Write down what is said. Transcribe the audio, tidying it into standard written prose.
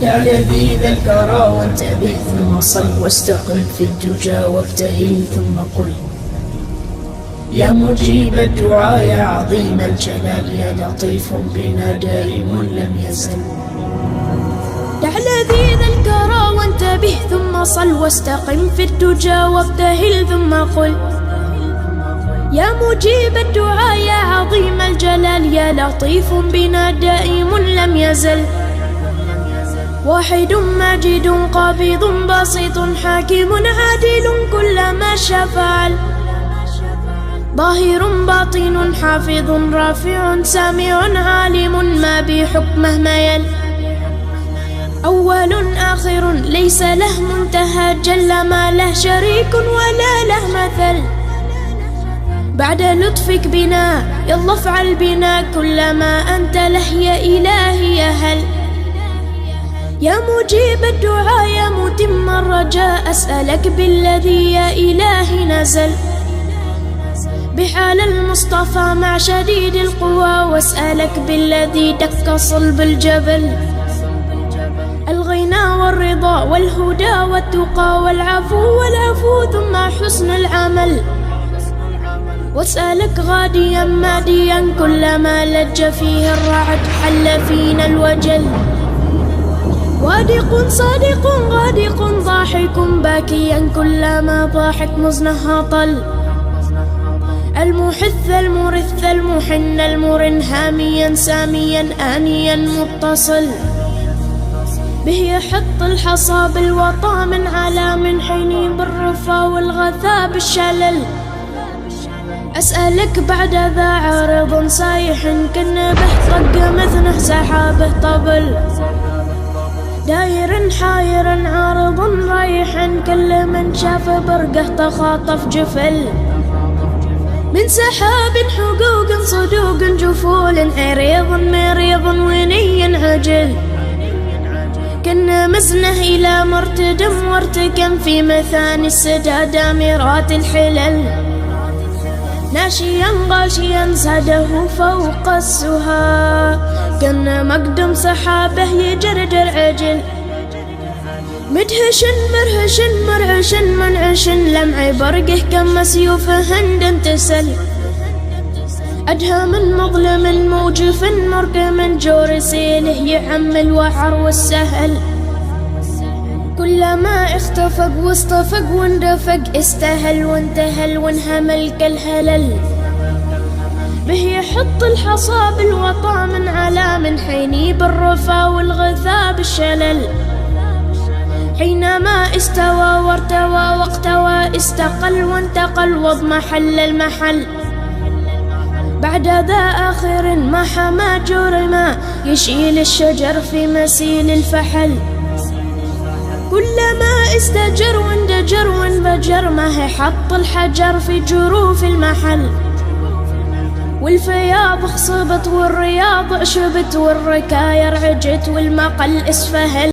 يا لذيذ الكرى وانتبه ثم صل واستقم في الدجى وابتهل ثم قل يا مجيب الدعاء يا عظيم الجلال يا لطيف بنا دائم لم يزل. يا لذيذ الكرى وانتبه ثم صل واستقم في الدجى وابتهل ثم قل يا مجيب الدعاء يا عظيم الجلال يا لطيف بنا دائم لم يزل. واحد ماجد قابض باسط حاكم عادل كل ما شاء فعل ظاهر باطن حافظ رافع سامع عالم ما بحكمه ميل أول آخر ليس له منتهى جل ما له شريك ولا له مثل. بعد لطفك بنا يلا افعل بنا كل ما أنت له يا إلهي يا هل. يا مجيب الدعاء يا متم الرجاء أسألك بالذي يا إلهي نزل بحال المصطفى مع شديد القوى واسألك بالذي دك صلب الجبل الغنى والرضا والهدى والتقى والعفو ثم حسن العمل. واسألك غاديا ماديا كلما لج فيه الرعد حل فينا الوجل وادق صادق غادق ضاحك باكيا كلما ضاحك مزنها طل المحث المرث المحن المرن هاميا ساميا آنيا متصل به يحط الحصى بالوطا من على من حين بالرفا والغثا بالشلل. أسألك بعد ذا عارض صايح كنبه طق مثنه سحابه طبل داير حاير عارض رايح كل من شاف برقه تخاطف جفل من سحاب حقوق صدوق جفول عريض مريض وني عجل كنا مزنه إلى مرتدم وارتكم في مثاني السدى دامرات الحلل ناشيا غاشيا زاده فوق السها كنا مقدم سحابه يجرجر عجل مدهش مرهش مرعش منعش لمع برقه كم سيوف هند تسل أدهى من مظلم موجف مرقم جور سيله يعم الوعر والسهل كلما اختفق واصطفق واندفق استهل وانتهل وانهمل كالهلل به يحط الحصى بالوطا من على من حيني بالرفا والغثا بالشلل حينما استوى وارتوى واقتوى استقل وانتقل واضمحل المحل بعد ذا آخر ما حما جرما يشيل الشجر في مسيل الفحل كلما استجر واندجر وانفجر ما هي حط الحجر في جروف المحل والفياض خصبت والرياض عشبت والركاير عجت والمقل اسفهل